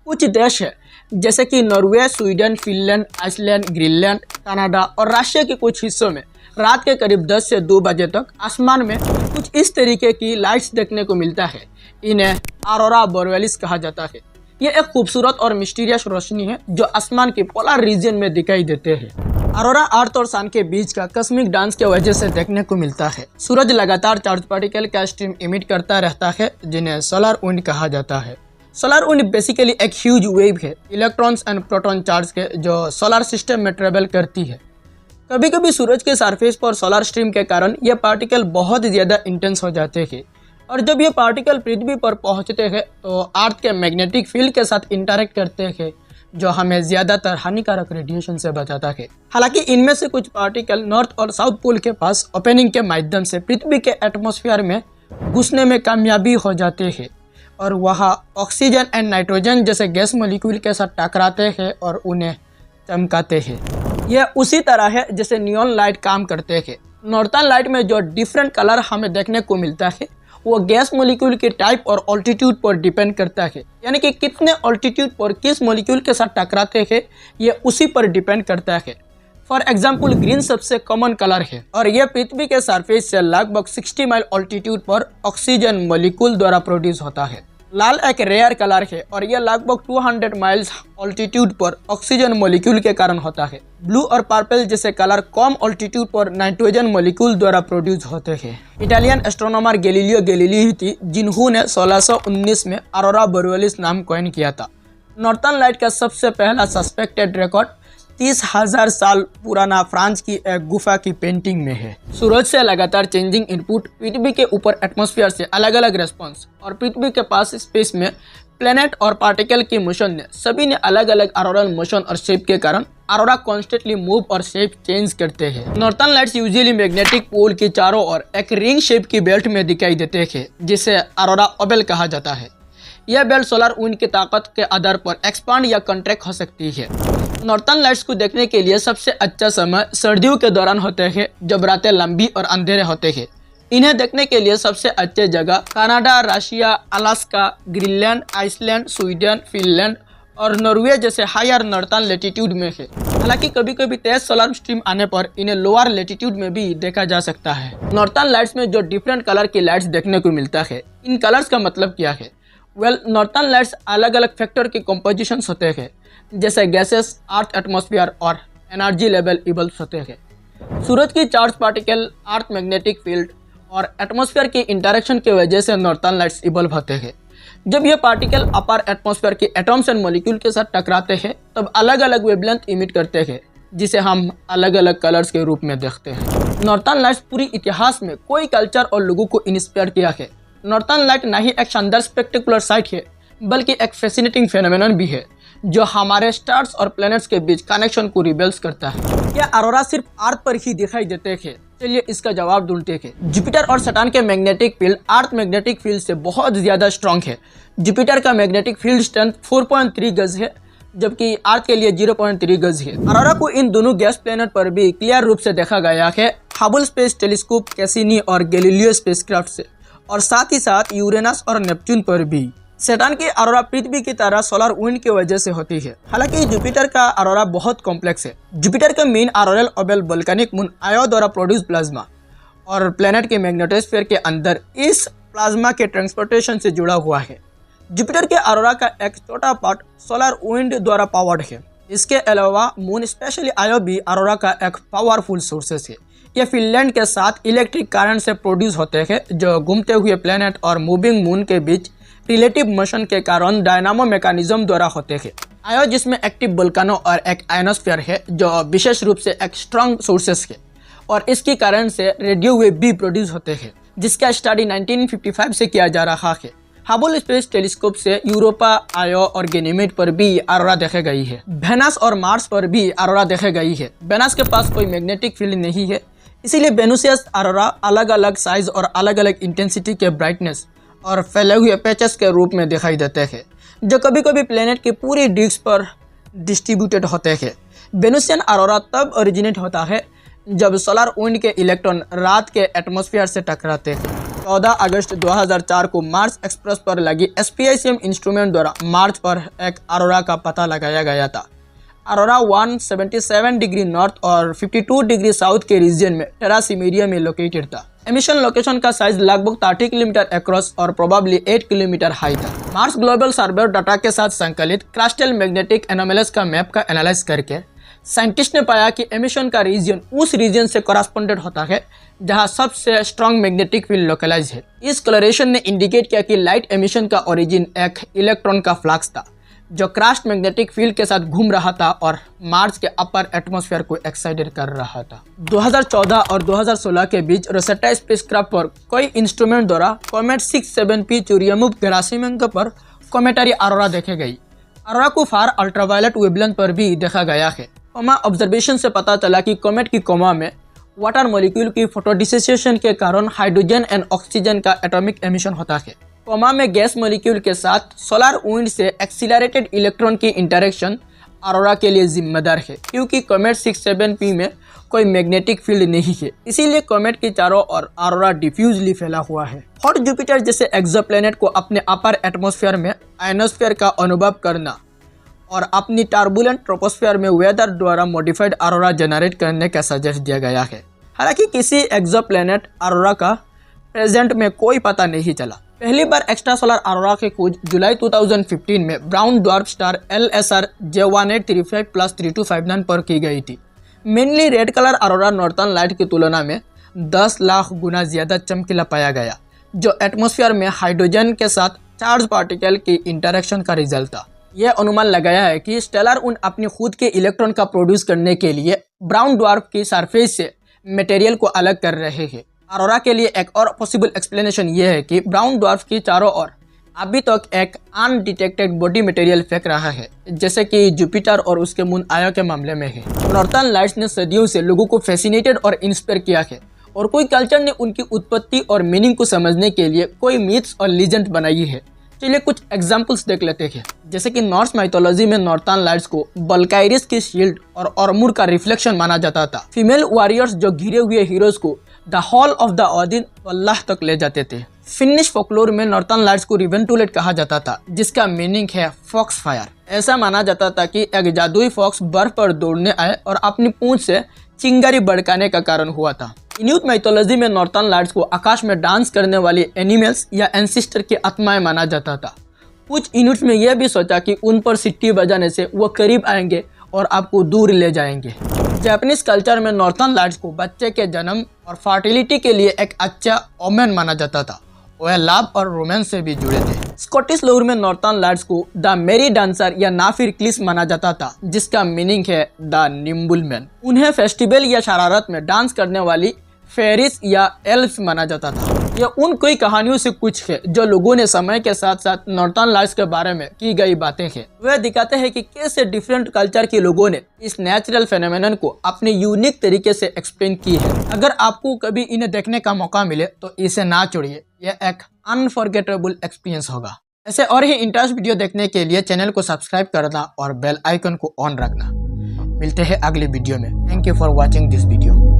कुछ देश है जैसे कि Norway, Sweden, Finland, Iceland, Greenland, Canada और रशिया के कुछ हिस्सों में रात के करीब 10 से 2 बजे तक आसमान में कुछ इस तरीके की लाइट्स देखने को मिलता है। इन्हें ऑरोरा बोरेलिस कहा जाता है। ये एक खूबसूरत और मिस्टीरियस रोशनी है जो आसमान के पोलर रीजन में दिखाई देते हैं। ऑरोरा अर्थ और सन के बीच का कॉस्मिक डांस के वजह से देखने को मिलता है। सूरज लगातार चार्ज पार्टिकल का स्ट्रीम इमिट करता रहता है जिन्हें सोलर विंड कहा जाता है। सोलर विंड बेसिकली एक ह्यूज वेव है इलेक्ट्रॉन्स एंड प्रोटॉन चार्ज के जो सोलर सिस्टम में ट्रेवल करती है। कभी कभी सूरज के सरफेस पर सोलर स्ट्रीम के कारण ये पार्टिकल बहुत ज़्यादा इंटेंस हो जाते हैं और जब ये पार्टिकल पृथ्वी पर पहुंचते हैं तो अर्थ के मैग्नेटिक फील्ड के साथ इंटरेक्ट करते हैं जो हमें ज़्यादातर हानिकारक रेडिएशन से बचाता है। हालांकि इनमें से कुछ पार्टिकल नॉर्थ और साउथ पोल के पास ओपनिंग के माध्यम से पृथ्वी के एटमॉस्फेयर में घुसने में कामयाबी हो जाते हैं और वहाँ ऑक्सीजन एंड नाइट्रोजन जैसे गैस मॉलिक्यूल के साथ टकराते हैं और उन्हें चमकाते हैं। यह उसी तरह है जैसे नियॉन लाइट काम करते हैं। नॉर्थर्न लाइट में जो डिफरेंट कलर हमें देखने को मिलता है वो गैस मॉलिक्यूल के टाइप और ऑल्टीट्यूड पर डिपेंड करता है, यानी कि कितने ऑल्टीट्यूड पर किस मॉलिक्यूल के साथ टकराते हैं ये उसी पर डिपेंड करता है। फॉर एग्जाम्पल ग्रीन सबसे कॉमन कलर है और यह पृथ्वी के सरफेस से लगभग 60 माइल ऑल्टीट्यूड पर ऑक्सीजन मॉलिक्यूल द्वारा प्रोड्यूस होता है। लाल एक रेयर कलर है और यह लगभग 200 माइल्स ऑल्टीट्यूड पर ऑक्सीजन मॉलिक्यूल के कारण होता है। ब्लू और पर्पल जैसे कलर कम ऑल्टीट्यूड पर नाइट्रोजन मॉलिक्यूल द्वारा प्रोड्यूस होते हैं। इटालियन एस्ट्रोनॉमर गैलीलियो गैलीली ही थी जिन्होंने 1619 में ऑरोरा बोरेलिस नाम कॉइन किया था। नॉर्थर्न लाइट का सबसे पहला सस्पेक्टेड रिकॉर्ड 30,000 साल पुराना फ्रांस की एक गुफा की पेंटिंग में है। सूरज से लगातार चेंजिंग इनपुट, पृथ्वी के ऊपर एटमॉस्फेयर से अलग अलग रेस्पॉन्स और पृथ्वी के पास स्पेस में प्लेनेट और पार्टिकल की मोशन ने सभी ने अलग अलग ऑरोरल मोशन और शेप के कारण ऑरोरा कॉन्स्टेंटली मूव और शेप चेंज करते हैं। Northern lights usually magnetic pole के चारों ओर एक रिंग शेप की बेल्ट में दिखाई देते हैं जिसे ऑरोरा ओबेल कहा जाता है। यह बेल्ट सोलर विंड की ताकत के आधार पर एक्सपांड या कॉन्ट्रैक्ट हो सकती है। नॉर्थर्न लाइट्स को देखने के लिए सबसे अच्छा समय सर्दियों के दौरान होते हैं जब रातें लंबी और अंधेरे होते हैं। इन्हें देखने के लिए सबसे अच्छे जगह Canada, Russia, Alaska, Greenland, Iceland, Sweden, Finland और नॉर्वे जैसे हायर नॉर्थर्न लेटीट्यूड में है। हालांकि कभी कभी तेज सोलर स्ट्रीम आने पर इन्हें लोअर लेटीट्यूड में भी देखा जा सकता है। नॉर्थर्न लाइट्स में जो डिफरेंट कलर की लाइट्स देखने को मिलता है, इन कलर्स का मतलब क्या है? नॉर्थर्न लाइट्स अलग अलग फैक्टर के कंपोजिशन होते हैं जैसे गैसेस, अर्थ एटमॉस्फेयर और एनर्जी लेवल इवल्व होते हैं। सूरज की charge particle, earth magnetic field और एटमॉस्फेयर की इंटरेक्शन की वजह से नॉर्थर्न लाइट्स इवल्व होते हैं। जब ये पार्टिकल अपर एटमॉस्फेयर के एटम्स एंड मॉलिक्यूल के साथ टकराते हैं तब अलग अलग वेवलेंथ इमिट करते हैं जिसे हम अलग अलग कलर्स के रूप में देखते हैं। नॉर्थर्न लाइट्स पूरी इतिहास में कोई कल्चर और लोगों को इंस्पायर किया है। नॉर्थर्न लाइट न ही एक शानदार स्पेक्टेकुलर साइट है बल्कि एक फैसिनेटिंग फेनोमेनन भी है जो हमारे स्टार्स और प्लैनेट्स के बीच कनेक्शन को रिवेल्स करता है। क्या ऑरोरा सिर्फ अर्थ पर ही दिखाई देते हैं? चलिए इसका जवाब ढूंढते हैं। जुपिटर और सैटर्न के magnetic field earth magnetic field से बहुत ज्यादा स्ट्रॉन्ग है। जुपिटर का मैग्नेटिक फील्ड स्ट्रेंथ 4.3 गज है जबकि अर्थ के लिए 0.3 गज है। ऑरोरा को इन दोनों गैस प्लैनेट पर भी क्लियर रूप से देखा गया है हबल स्पेस टेलीस्कोप, कैसिनी और गैलीलियो स्पेसक्राफ्ट से, और साथ ही साथ यूरेनस और नेपच्यून पर भी। सैटर्न की ऑरोरा पृथ्वी की तरह सोलर विंड की वजह से होती है। हालांकि जुपिटर का ऑरोरा बहुत कॉम्प्लेक्स है। जुपिटर का मेन ऑरोरल ओबेल वोल्केनिक मून आयो द्वारा प्रोड्यूस प्लाज्मा और प्लेनेट के मैग्नेटोस्फीयर के अंदर इस प्लाज्मा के ट्रांसपोर्टेशन से जुड़ा हुआ है। जुपिटर के ऑरोरा का एक छोटा पार्ट सोलर विंड द्वारा पावर्ड है। इसके अलावा मून स्पेशली आयो भी ऑरोरा का एक पावरफुल सोर्सेस है। ये फिनलैंड के साथ इलेक्ट्रिक करंट से प्रोड्यूस होते हैं जो घूमते हुए प्लेनेट और मूविंग मून के बीच रिलेटिव मोशन के कारण डायनामो मैकेनिज्म द्वारा होते हैं। आयो जिसमें एक्टिव वोल्केनो और एक आयनोस्फीयर है जो विशेष रूप से एक स्ट्रॉन्ग सोर्सेस है और इसके कारण से रेडियो वेव भी प्रोड्यूस होते हैं जिसका स्टडी 1955 से किया जा रहा है। हबल स्पेस टेलीस्कोप से यूरोपा, आयो और गैनीमेड पर भी ऑरोरा देखी गई है। वेनस और मार्स पर भी ऑरोरा देखी गई है। वेनस के पास कोई मैग्नेटिक फील्ड नहीं है, इसीलिए वेनुसियस ऑरोरा अलग अलग साइज और अलग अलग इंटेंसिटी के ब्राइटनेस और फैले हुए पैचेस के रूप में दिखाई देते हैं जो कभी कभी प्लेनेट की पूरी डिस्क पर डिस्ट्रीब्यूटेड होते हैं। वेनुसियन ऑरोरा तब ओरिजिनेट होता है जब सोलर विंड के इलेक्ट्रॉन रात के एटमॉस्फेयर से टकराते हैं 14 अगस्त 2004 को मार्स एक्सप्रेस पर लगी SPICM इंस्ट्रूमेंट द्वारा मार्स पर एक ऑरोरा का पता लगाया गया था। ऑरोरा 177 डिग्री नॉर्थ और 52 डिग्री साउथ के रीजन में टेरा सिमेरिया में लोकेटेड था। एमिशन लोकेशन का साइज लगभग 30 किलोमीटर अक्रॉस और प्रोबेबली 8 किलोमीटर हाई था। मार्स ग्लोबल सर्वे डाटा के साथ संकलित क्रास्टल मैग्नेटिक एनोमलीज का मैप का एनालाइज करके साइंटिस्ट ने पाया कि एमिशन का रीजन उस रीजन से कॉरेस्पॉन्डेंट होता है जहां सबसे स्ट्रॉन्ग मैग्नेटिक फील्ड लोकलाइज है। इस कलरेशन ने इंडिकेट किया कि लाइट एमिशन का ओरिजिन एक इलेक्ट्रॉन का फ्लक्स था जो क्रॉस्ड मैग्नेटिक फील्ड के साथ घूम रहा था और मार्स के अपर एटमॉस्फेयर को एक्साइटेड कर रहा था। 2014 और 2016 के बीच रोसेटा स्पेसक्राफ्ट पर कोई इंस्ट्रूमेंट द्वारा कॉमेट 67P चुरियमुप-गेरासिमेंको पर कॉमेटरी ऑरोरा देखे गई। ऑरोरा को फार अल्ट्रावायलेट वेवलेंथ पर भी देखा गया है। कोमा ऑब्जर्वेशन से पता चला कि कॉमेट की कोमा में वाटर मॉलिक्यूल की फोटोडिसोसिएशन के कारण हाइड्रोजन एंड ऑक्सीजन का एटॉमिक एमिशन होता है। कोमा में गैस मॉलिक्यूल के साथ सोलर विंड से एक्सीलरेटेड इलेक्ट्रॉन की इंटरेक्शन ऑरोरा के लिए जिम्मेदार है, क्योंकि कॉमेट 67P में कोई मैग्नेटिक फील्ड नहीं है। इसीलिए कॉमेट के चारों ओर ऑरोरा डिफ्यूजली फैला हुआ है। हॉट जुपिटर जैसे एक्सोप्लैनेट को अपने अपर एटमॉस्फेयर में आयनोस्फेयर का अनुभव करना और अपनी टर्बुलेंट ट्रोपोस्फेयर में वेदर द्वारा मॉडिफाइड ऑरोरा जनरेट करने का सजेस्ट दिया गया है। हालांकि किसी एक्सोप्लैनेट ऑरोरा का प्रेजेंट में कोई पता नहीं चला। पहली बार एक्स्ट्रा सोलर ऑरोरा की खोज जुलाई 2015 में brown dwarf star LSR J1835+3259 पर की गई थी। Mainly red colour aurora northern light की तुलना में 10 लाख गुना ज़्यादा चमकीला पाया गया, जो एटमॉस्फेयर में हाइड्रोजन के साथ चार्ज पार्टिकल की इंटरेक्शन का रिजल्ट था। यह अनुमान लगाया है कि स्टेलर उन अपनी खुद के इलेक्ट्रॉन का प्रोड्यूस करने के लिए ब्राउन ड्वार्फ की सरफेस से मटेरियल को अलग कर रहे हैं। ऑरोरा के लिए एक और पॉसिबल एक्सप्लेनेशन ये है कि ब्राउन ड्वार्फ की चारों ओर अभी तक एक अनडिटेक्टेड बॉडी मटेरियल फेंक रहा है, जैसे कि जुपिटर और उसके मून आयो के मामले में है। नॉर्थर्न लाइट्स ने सदियों से लोगों को फैसिनेटेड और इंस्पायर किया है और कोई कल्चर ने उनकी उत्पत्ति और मीनिंग को समझने के लिए कोई मिथ्स और लीजेंड बनाई है। चलिए कुछ एग्जाम्पल्स देख लेते हैं। जैसे कि नॉर्स माइथोलॉजी में नॉर्थर्न लाइट्स को वल्काइरिस की शील्ड और आर्मर का रिफ्लेक्शन माना जाता था। फीमेल वॉरियर्स जो घिरे हुए हीरोज को द हॉल ऑफ द ओदिन वल्लाह तक ले जाते थे। फिनिश फोकलोर में नॉर्थर्न लाइट्स को रिवेंटुलेट कहा जाता था, जिसका मीनिंग है फॉक्स फायर। ऐसा माना जाता था कि एक जादुई फॉक्स बर्फ पर दौड़ने आए और अपनी पूंछ से चिंगारी भड़काने का कारण हुआ था। इन्यूट माइथोलॉजी में नॉर्थर्न लाइट्स को आकाश में डांस करने वाली एनिमल्स या एंसिस्टर की आत्माएं माना जाता था। कुछ इन्यूट्स में यह भी सोचा कि उन पर सिट्टी बजाने से वो करीब आएंगे और आपको दूर ले जाएंगे। जापानीज कल्चर में नॉर्थर्न लाइट्स को बच्चे के जन्म और फर्टिलिटी के लिए एक अच्छा ओमेन माना जाता था। वह लाभ और रोमांस से भी जुड़े थे। स्कॉटिश लोर में नॉर्थर्न लाइट्स को द मेरी डांसर या ना फिर क्लिस माना जाता था, जिसका मीनिंग है द निम्बुल मैन। उन्हें फेस्टिवल या शरारत में डांस करने वाली फेरिस या एल्फ्स माना जाता था। यह उन कई कहानियों से कुछ है जो लोगों ने समय के साथ साथ नॉर्थर्न लाइट्स के बारे में की गई बातें हैं। वह दिखाते हैं कि कैसे डिफरेंट कल्चर के लोगों ने इस नेचुरल फेनोमेनन को अपने यूनिक तरीके से एक्सप्लेन की है। अगर आपको कभी इन्हें देखने का मौका मिले तो इसे ना छोड़िए, यह एक अनफॉरगेटेबल एक्सपीरियंस होगा। ऐसे और ही इंटरेस्ट वीडियो देखने के लिए चैनल को सब्सक्राइब करना और बेल आइकन को ऑन रखना। मिलते हैं अगली वीडियो में। Thank you for watching this video.